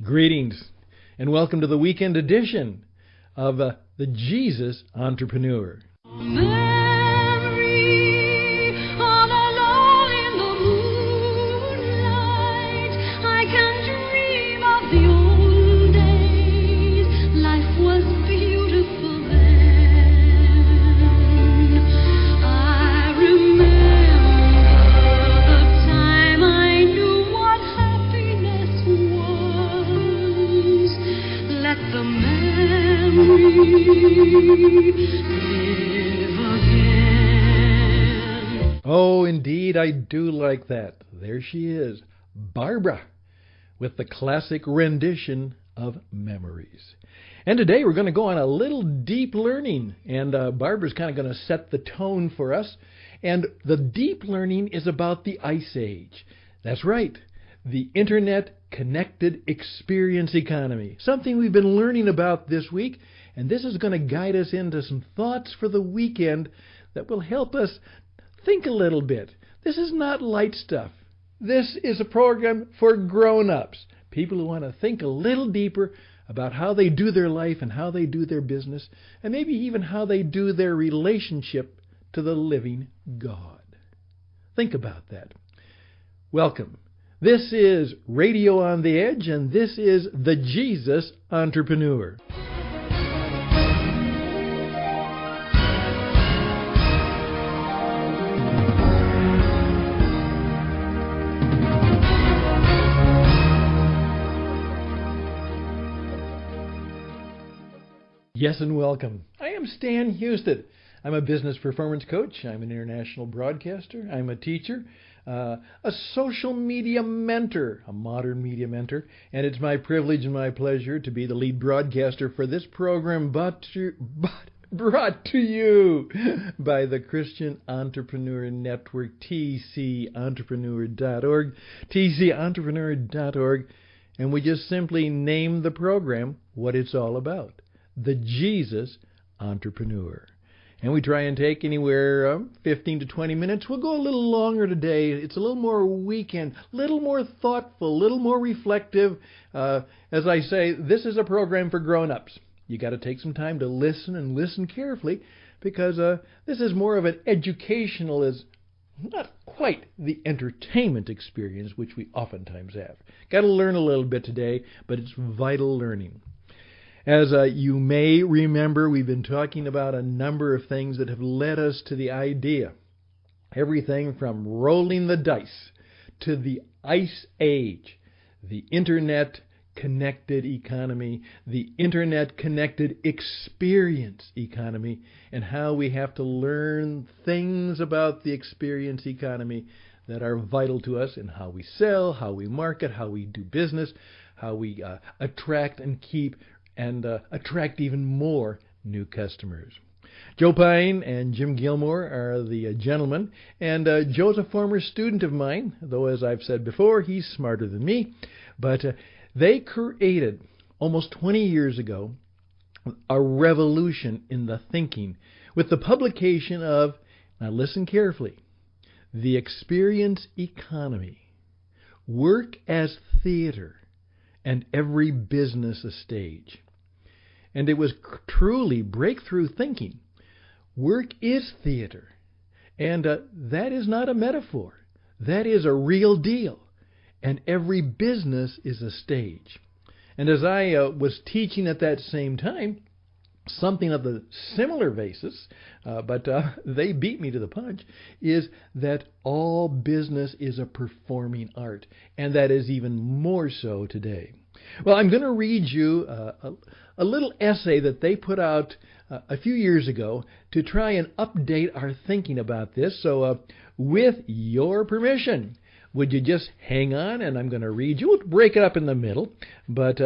Greetings, and welcome to the weekend edition of the Jesus Entrepreneur. Oh, indeed, I do like that. There she is, Barbra, with the classic rendition of Memories. And today we're going to go on a little deep learning, and Barbra's kind of going to set the tone for us. And the deep learning is about the Ice Age. That's right, the Internet-connected experience economy, something we've been learning about this week. And this is going to guide us into some thoughts for the weekend that will help us think a little bit. This is not light stuff. This is a program for grown-ups, people who want to think a little deeper about how they do their life and how they do their business, and maybe even how they do their relationship to the living God. Think about that. Welcome. This is Radio on the Edge, and this is the Jesus Entrepreneur. Yes, and welcome. I am Stan Hustad. I'm a business performance coach. I'm an international broadcaster. I'm a teacher, a social media mentor, a modern media mentor, and it's my privilege and my pleasure to be the lead broadcaster for this program, brought to you by the Christian Entrepreneur Network, tcentrepreneur.org, tcentrepreneur.org, and we just simply name the program what it's all about. The Jesus Entrepreneur. And we try and take anywhere 15 to 20 minutes. We'll go a little longer today. It's a little more weekend, a little more thoughtful, a little more reflective. As I say, this is a program for grown-ups. You got to take some time to listen and listen carefully, because this is more of an educational, is not quite the entertainment experience which we oftentimes have. Got to learn a little bit today, but it's vital learning. As you may remember, we've been talking about a number of things that have led us to the idea. Everything from rolling the dice to the Ice Age, the Internet-connected economy, the Internet-connected experience economy, and how we have to learn things about the experience economy that are vital to us in how we sell, how we market, how we do business, how we attract and keep and attract even more new customers. Joe Pine and Jim Gilmore are the gentlemen, and Joe's a former student of mine, though as I've said before, he's smarter than me. But they created, almost 20 years ago, a revolution in the thinking with the publication of, now listen carefully, The Experience Economy, Work as Theater, and Every Business a Stage. And it was truly breakthrough thinking. Work is theater. And that is not a metaphor. That is a real deal. And every business is a stage. And as I was teaching at that same time, something of the similar basis, but they beat me to the punch, is that all business is a performing art. And that is even more so today. Well, I'm going to read you a little essay that they put out a few years ago to try and update our thinking about this. So with your permission, would you just hang on, and I'm going to read you. We'll break it up in the middle. But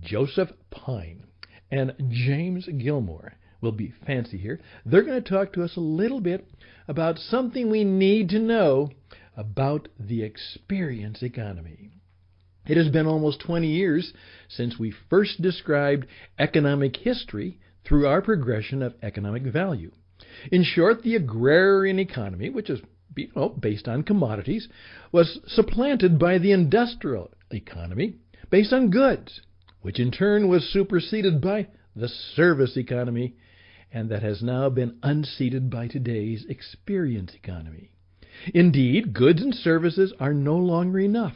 Joseph Pine and James Gilmore will be fancy here. They're going to talk to us a little bit about something we need to know about the experience economy. It has been almost 20 years since we first described economic history through our progression of economic value. In short, the agrarian economy, which is based on commodities, was supplanted by the industrial economy, based on goods, which in turn was superseded by the service economy, and that has now been unseated by today's experience economy. Indeed, goods and services are no longer enough.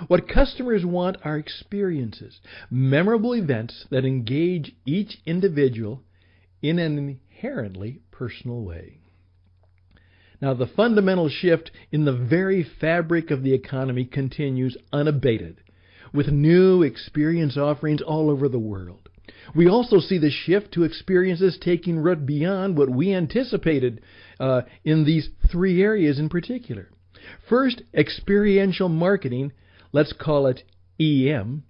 What customers want are experiences, memorable events that engage each individual in an inherently personal way. Now, the fundamental shift in the very fabric of the economy continues unabated, with new experience offerings all over the world. We also see the shift to experiences taking root beyond what we anticipated in these three areas in particular. First, experiential marketing, let's call it EM,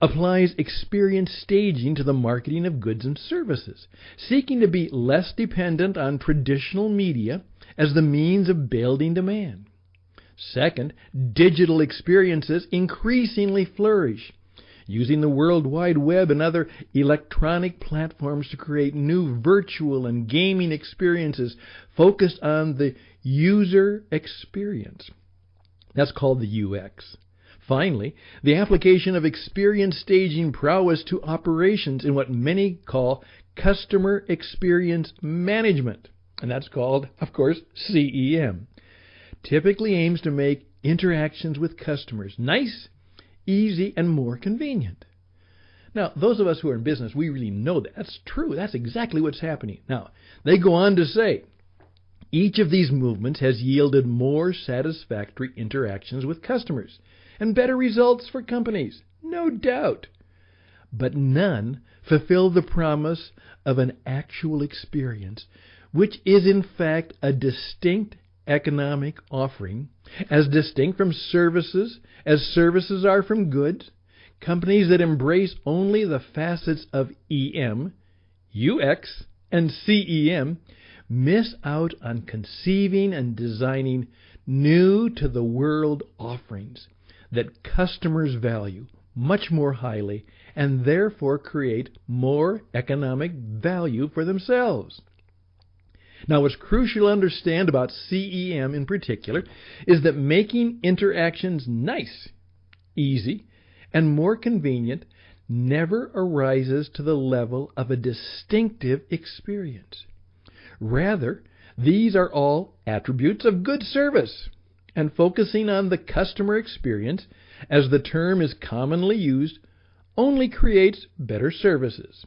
applies experience staging to the marketing of goods and services, seeking to be less dependent on traditional media as the means of building demand. Second, digital experiences increasingly flourish, using the World Wide Web and other electronic platforms to create new virtual and gaming experiences focused on the user experience. That's called the UX. Finally, the application of experience staging prowess to operations in what many call customer experience management, and that's called, of course, CEM, typically aims to make interactions with customers nice, easy, and more convenient. Now, those of us who are in business, we really know that. That's true. That's exactly what's happening. Now, they go on to say, each of these movements has yielded more satisfactory interactions with customers and better results for companies, no doubt. But none fulfill the promise of an actual experience, which is in fact a distinct economic offering, as distinct from services as services are from goods. Companies that embrace only the facets of EM, UX, and CEM miss out on conceiving and designing new to the world offerings that customers value much more highly and therefore create more economic value for themselves. Now, what's crucial to understand about CEM in particular is that making interactions nice, easy, and more convenient never arises to the level of a distinctive experience. Rather, these are all attributes of good service, and focusing on the customer experience, as the term is commonly used, only creates better services.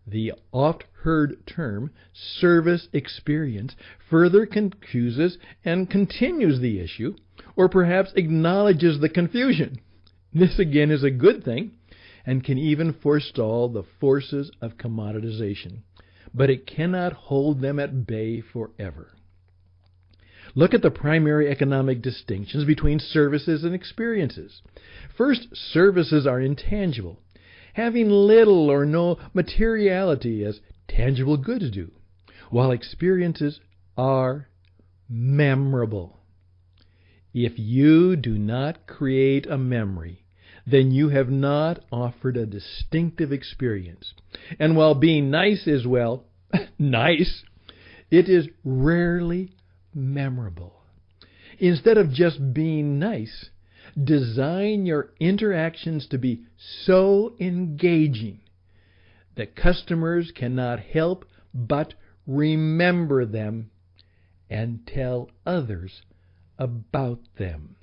The oft-heard term, service experience, further confuses and continues the issue, or perhaps acknowledges the confusion. This again is a good thing, and can even forestall the forces of commoditization, but it cannot hold them at bay forever. Look at the primary economic distinctions between services and experiences. First, services are intangible, having little or no materiality as tangible goods do, while experiences are memorable. If you do not create a memory, then you have not offered a distinctive experience. And while being nice is, well, nice, it is rarely memorable. Instead of just being nice, design your interactions to be so engaging that customers cannot help but remember them and tell others about them.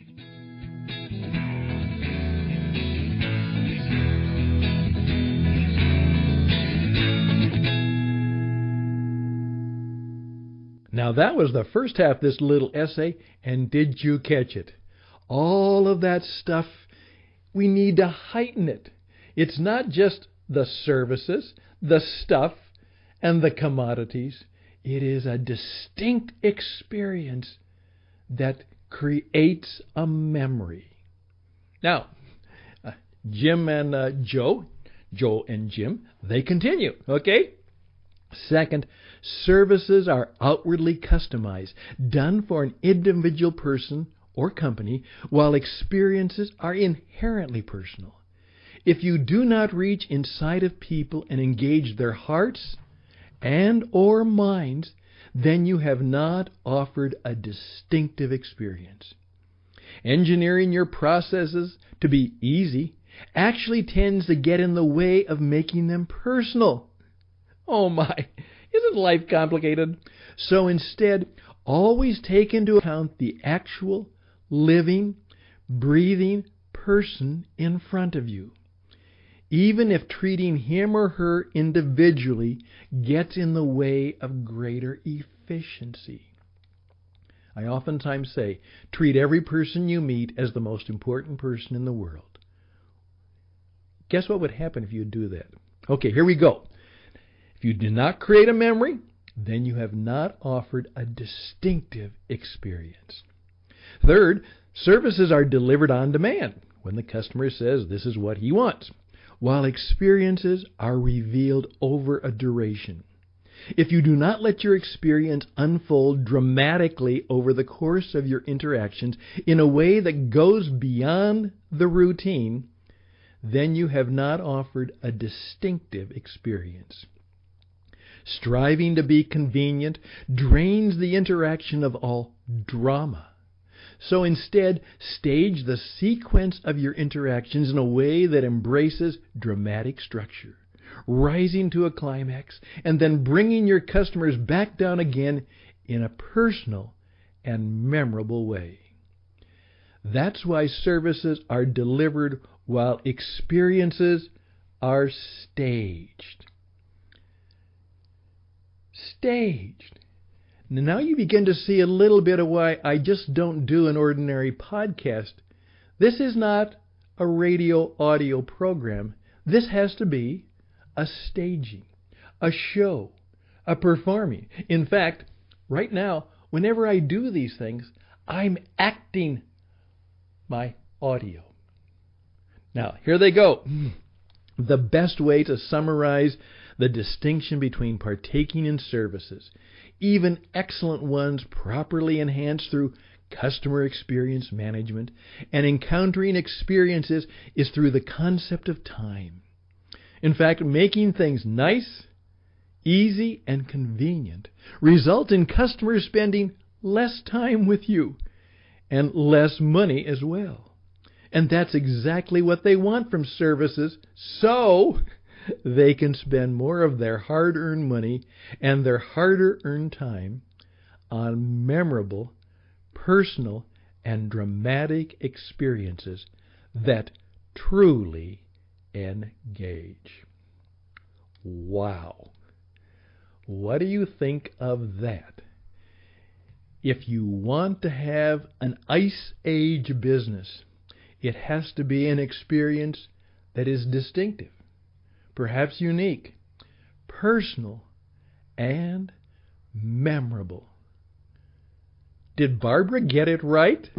Now that was the first half of this little essay, and did you catch it? All of that stuff, we need to heighten it. It's not just the services, the stuff, and the commodities. It is a distinct experience that creates a memory. Now, Jim and Joe and Jim, they continue, okay? Second, services are outwardly customized, done for an individual person or company, while experiences are inherently personal. If you do not reach inside of people and engage their hearts and or minds, then you have not offered a distinctive experience. Engineering your processes to be easy actually tends to get in the way of making them personal. Oh my, isn't life complicated? So instead, always take into account the actual, living, breathing person in front of you, even if treating him or her individually gets in the way of greater efficiency. I oftentimes say, treat every person you meet as the most important person in the world. Guess what would happen if you do that? Okay, here we go. If you do not create a memory, then you have not offered a distinctive experience. Third, services are delivered on demand when the customer says this is what he wants, while experiences are revealed over a duration. If you do not let your experience unfold dramatically over the course of your interactions in a way that goes beyond the routine, then you have not offered a distinctive experience. Striving to be convenient drains the interaction of all drama. So instead, stage the sequence of your interactions in a way that embraces dramatic structure, rising to a climax, and then bringing your customers back down again in a personal and memorable way. That's why services are delivered while experiences are staged. Staged. Now you begin to see a little bit of why I just don't do an ordinary podcast. This is not a radio audio program. This has to be a staging, a show, a performing. In fact, right now, whenever I do these things, I'm acting my audio. Now, here they go. The best way to summarize the distinction between partaking in services, even excellent ones properly enhanced through customer experience management, and encountering experiences, is through the concept of time. In fact, making things nice, easy, and convenient result in customers spending less time with you and less money as well. And that's exactly what they want from services, so they can spend more of their hard-earned money and their harder-earned time on memorable, personal, and dramatic experiences that truly engage. Wow. What do you think of that? If you want to have an Ice Age business, it has to be an experience that is distinctive, perhaps unique, personal, and memorable. Did Barbra get it right?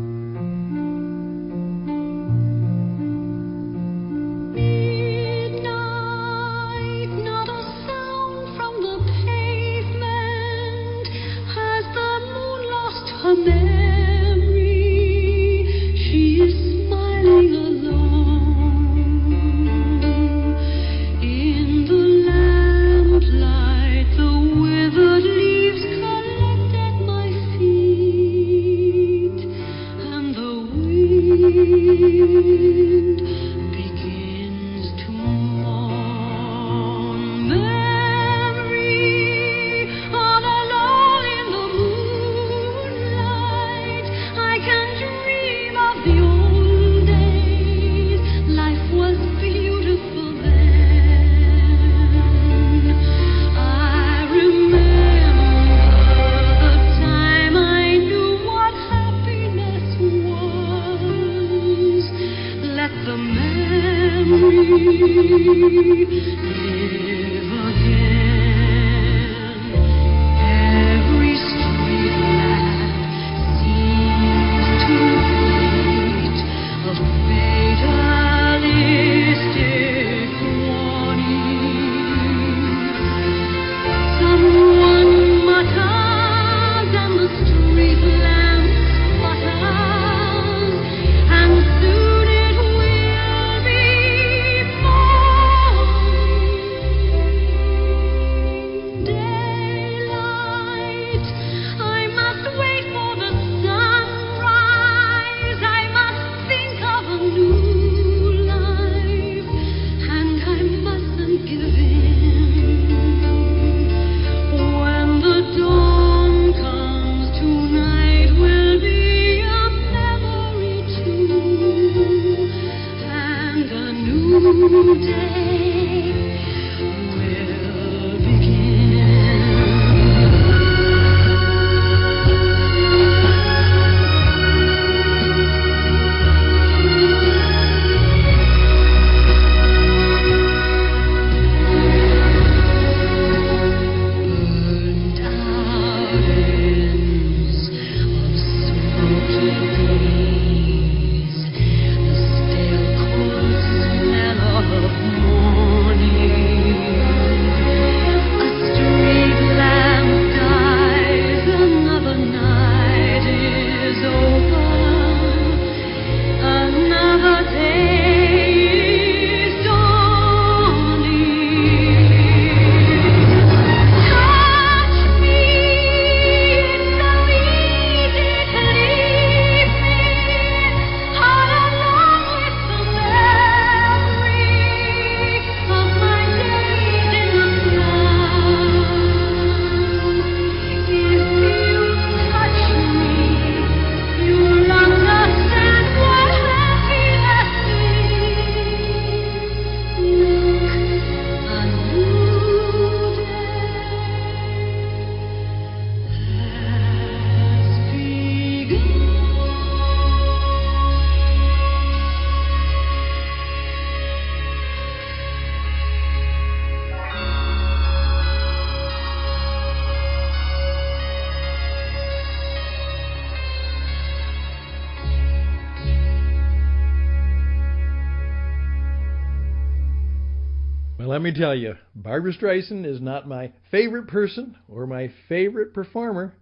Let me tell you, Barbra Streisand is not my favorite person or my favorite performer,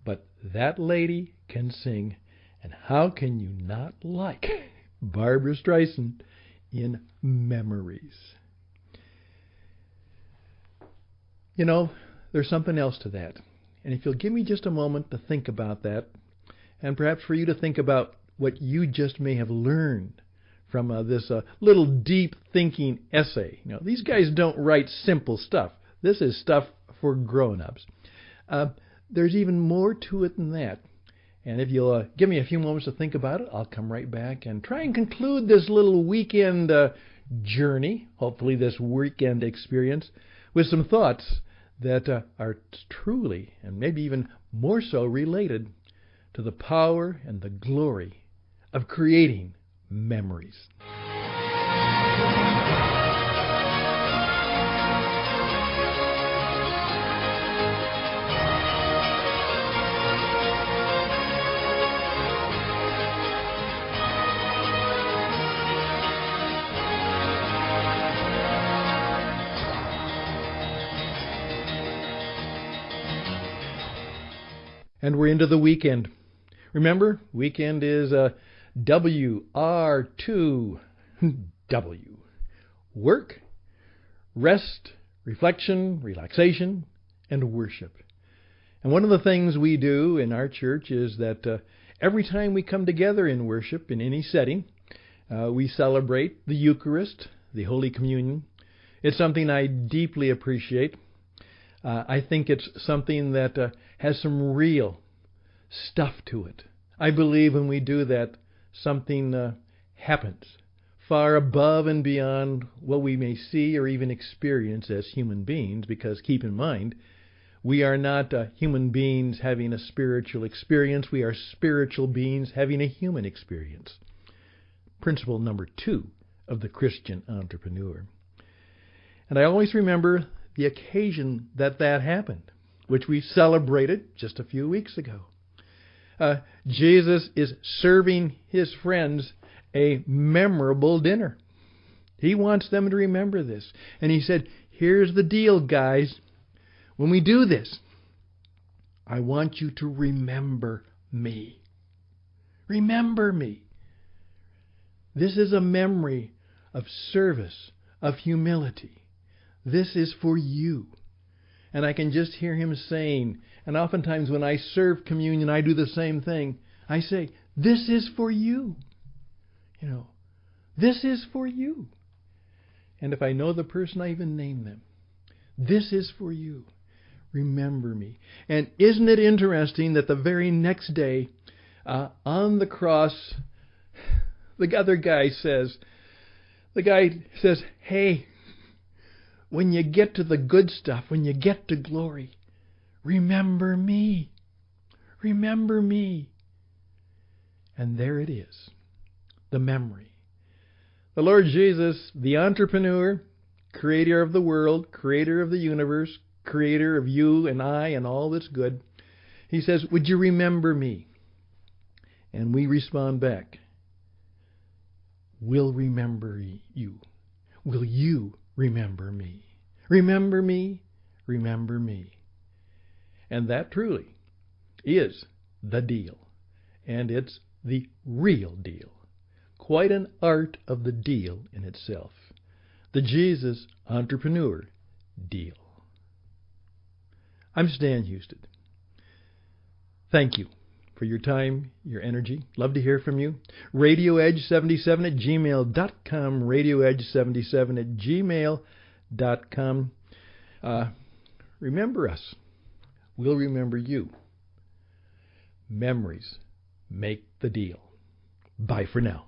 but that lady can sing, and how can you not like Barbra Streisand in Memories? You know, there's something else to that, and if you'll give me just a moment to think about that, and perhaps for you to think about what you just may have learned from this little deep thinking essay. You know, these guys don't write simple stuff. This is stuff for grown-ups. There's even more to it than that. And if you'll give me a few moments to think about it, I'll come right back and try and conclude this little weekend journey, hopefully this weekend experience, with some thoughts that are truly, and maybe even more so, related to the power and the glory of creating memories. And we're into the weekend. Remember, weekend is WR2W. Work, rest, reflection, relaxation, and worship. And one of the things we do in our church is that every time we come together in worship in any setting, we celebrate the Eucharist, the Holy Communion. It's something I deeply appreciate. I think it's something that has some real stuff to it. I believe when we do that, something happens far above and beyond what we may see or even experience as human beings, because keep in mind, we are not human beings having a spiritual experience. We are spiritual beings having a human experience. Principle number 2 of the Christian entrepreneur. And I always remember the occasion that happened, which we celebrated just a few weeks ago. Jesus is serving his friends a memorable dinner. He wants them to remember this. And he said, here's the deal, guys. When we do this, I want you to remember me. Remember me. This is a memory of service, of humility. This is for you. And I can just hear him saying, and oftentimes when I serve communion, I do the same thing. I say, this is for you. You know, this is for you. And if I know the person, I even name them. This is for you. Remember me. And isn't it interesting that the very next day, on the cross, the other guy says, The guy says, hey, when you get to the good stuff, when you get to glory, remember me. Remember me. And there it is, the memory. The Lord Jesus, the entrepreneur, creator of the world, creator of the universe, creator of you and I and all that's good, he says, would you remember me? And we respond back, we'll remember you. Will you remember me? Remember me, remember me. And that truly is the deal. And it's the real deal. Quite an art of the deal in itself. The Jesus entrepreneur deal. I'm Stan Hustad. Thank you for your time, your energy. Love to hear from you. RadioEdge77@gmail.com. RadioEdge77@gmail.com. Remember us. We'll remember you. Memories make the deal. Bye for now.